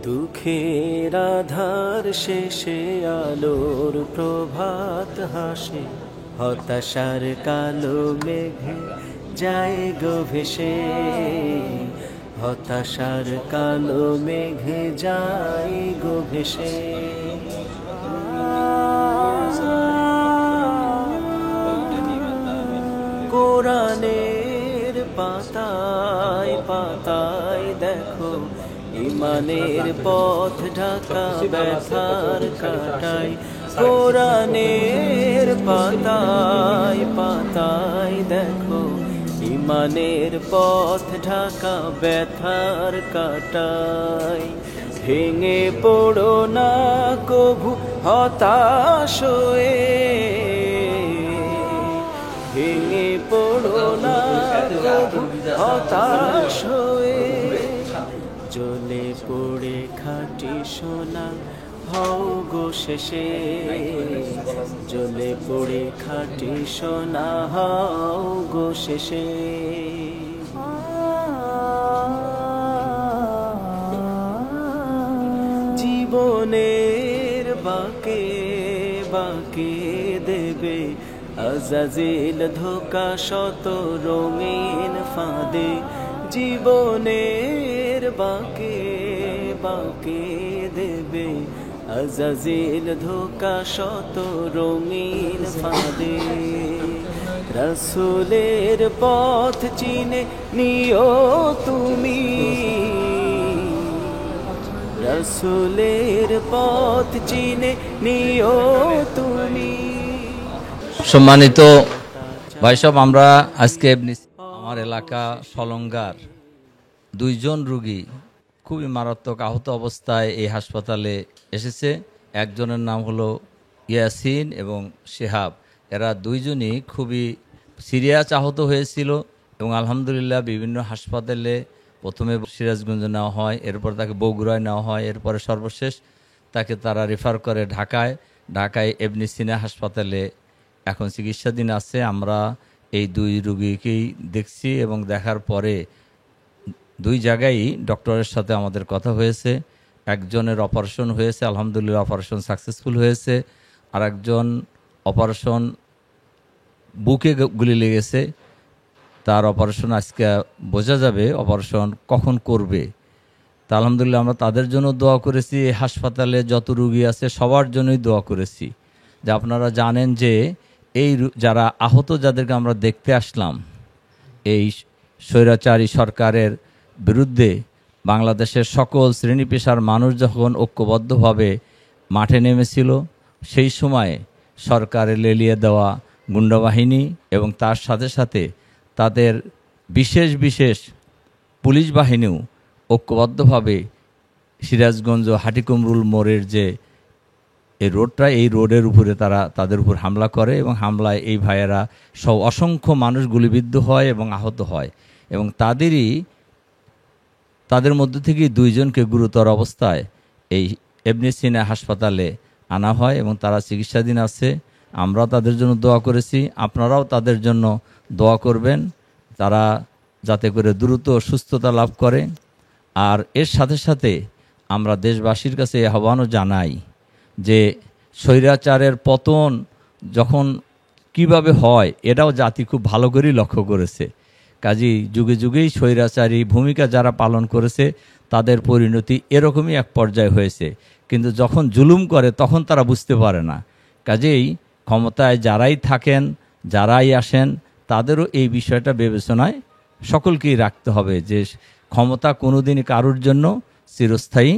দুঃখের আধার শেষে আলোর প্রভাত হাসে, হতাশার কালো মেঘে যায় গো ভেসে, হতাশার কালো মেঘে যায় গো ভেসে। কোরআনের পাতায় পাতায় দেখো ইমানের পথ ঢাকা ব্যথার কাটায়। কোরআনের পাতায় পাতায় দেখো ইমানের পথ ঢাকা ব্যথার কাটায়। ভেঙে পড়ো না কভু হতাশ হয়ে, ভেঙে পড়ো না কভু হতাশ হয়ে। জ্বলে পড়ে খাঁটি সোনা হও গো শেষে, জ্বলে পড়ে খাঁটি সোনা হও গো শেষে। জীবনের বাঁকে বাঁকে দেবে আজাজিল ধোকা শত রঙিন ফাঁদে। জীবনের বাঁকে বাঁকে দেবে আজাজিল ধোকা শত রঙিন ফাঁদে। রাসূলের পথ চিনে নিও তুমি, রাসূলের পথ চিনে নিও তুমি। সম্মানিত ভাই সব, আমরা আজকে আমার এলাকা সলঙ্গার দুইজন রোগী খুবই মারাত্মক আহত অবস্থায় এই হাসপাতালে এসেছে। একজনের নাম হলো ইয়াসিন এবং শেহাব। এরা দুইজনই খুবই সিরিয়াস আহত হয়েছিল এবং আলহামদুলিল্লাহ বিভিন্ন হাসপাতালে প্রথমে সিরাজগঞ্জ নেওয়া হয়, এরপর তাকে বগুড়ায় নেওয়া হয়, এরপরে সর্বশেষ তাকে তারা রেফার করে ঢাকায় ইবনে সিনা হাসপাতালে এখন চিকিৎসাধীন আছে। আমরা এই দুই রোগীকেই দেখছি এবং দেখার পরে দুই জায়গায় ডক্টরের সাথে আমাদের কথা হয়েছে। একজনের অপারেশন হয়েছে, আলহামদুলিল্লাহ অপারেশন সাকসেসফুল হয়েছে। আর একজন অপারেশন বুকে গুলি লেগেছে, তার অপারেশন আজকে বোঝা যাবে অপারেশন কখন করবে। তা আলহামদুলিল্লাহ আমরা তাদের জন্য দোয়া করেছি। এই হাসপাতালে যত রোগী আছে সবার জন্যই দোয়া করেছি। যে আপনারা জানেন যে এই যারা আহত যাদেরকে আমরা দেখতে আসলাম, এই স্বৈরাচারী সরকারের বিরুদ্ধে বাংলাদেশের সকল শ্রেণী পেশার মানুষ যখন ঐক্যবদ্ধভাবে মাঠে নেমেছিল, সেই সময়ে সরকারের লেলিয়ে দেওয়া গুন্ডাবাহিনী এবং তার সাথে সাথে তাদের বিশেষ বিশেষ পুলিশ বাহিনীও ঐক্যবদ্ধভাবে সিরাজগঞ্জ হাটিকুমরুল মোড়ের যে এই রোডটা, এই রোডের উপরে তাদের উপর হামলা করে এবং হামলায় এই ভাইয়েরা সব অসংখ্য মানুষ গুলিবিদ্ধ হয় এবং আহত হয় এবং তাদের মধ্য থেকে দুইজনকে গুরুতর অবস্থায় এই ইবনে সিনা হাসপাতালে আনা হয় এবং তারা চিকিৎসাধীন আছে। আমরা তাদের জন্য দোয়া করেছি, আপনারাও তাদের জন্য দোয়া করবেন, তারা যাতে করে দ্রুত সুস্থতা লাভ করে। আর এর সাথে সাথে আমরা দেশবাসীর কাছে আহ্বানও জানাই যে স্বৈরাচারের পতন যখন কিভাবে হয় এটাও জাতি খুব ভালো করেই লক্ষ্য করেছে। কাজেই যুগে যুগেই স্বৈরাচারী ভূমিকা যারা পালন করেছে তাদের পরিণতি এরকমই এক পর্যায়ে হয়েছে, কিন্তু যখন জুলুম করে তখন তারা বুঝতে পারে না। কাজেই ক্ষমতায় যারাই থাকেন, যারাই আসেন, তাদেরও এই বিষয়টা বিবেচনায় সকলকেই রাখতে হবে যে ক্ষমতা কোনোদিনই কারোর জন্য চিরস্থায়ী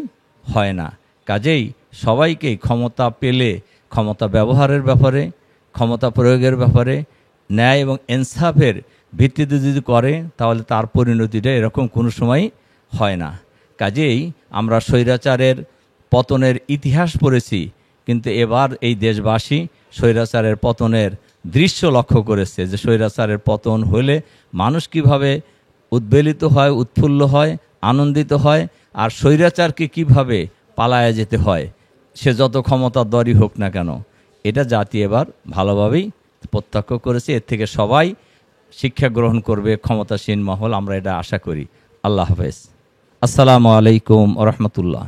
হয় না। কাজেই সবাইকেই ক্ষমতা পেলে ক্ষমতা ব্যবহারের ব্যাপারে, ক্ষমতা প্রয়োগের ব্যাপারে ন্যায় এবং ইনসাফের ভিত্তিতে যদি করে তাহলে তার পরিণতিটা এরকম কোনো সময় হয় না। কাজেই আমরা স্বৈরাচারের পতনের ইতিহাস পড়েছি, কিন্তু এবার এই দেশবাসী স্বৈরাচারের পতনের দৃশ্য লক্ষ্য করেছে যে স্বৈরাচারের পতন হলে মানুষ কিভাবে উদ্বেলিত হয়, উৎফুল্ল হয়, আনন্দিত হয়, আর স্বৈরাচারকে কিভাবে পালায়া যেতে হয়, সে যত ক্ষমতাধরই হোক না কেন। এটা জাতি এবার ভালোভাবেই প্রত্যক্ষ করেছে। এর থেকে সবাই শিক্ষা গ্রহণ করবে, ক্ষমতাসীন মহল, আমরা এটা আশা করি। আল্লাহ হাফেজ। আসসালামু আলাইকুম ওয়া রাহমাতুল্লাহ।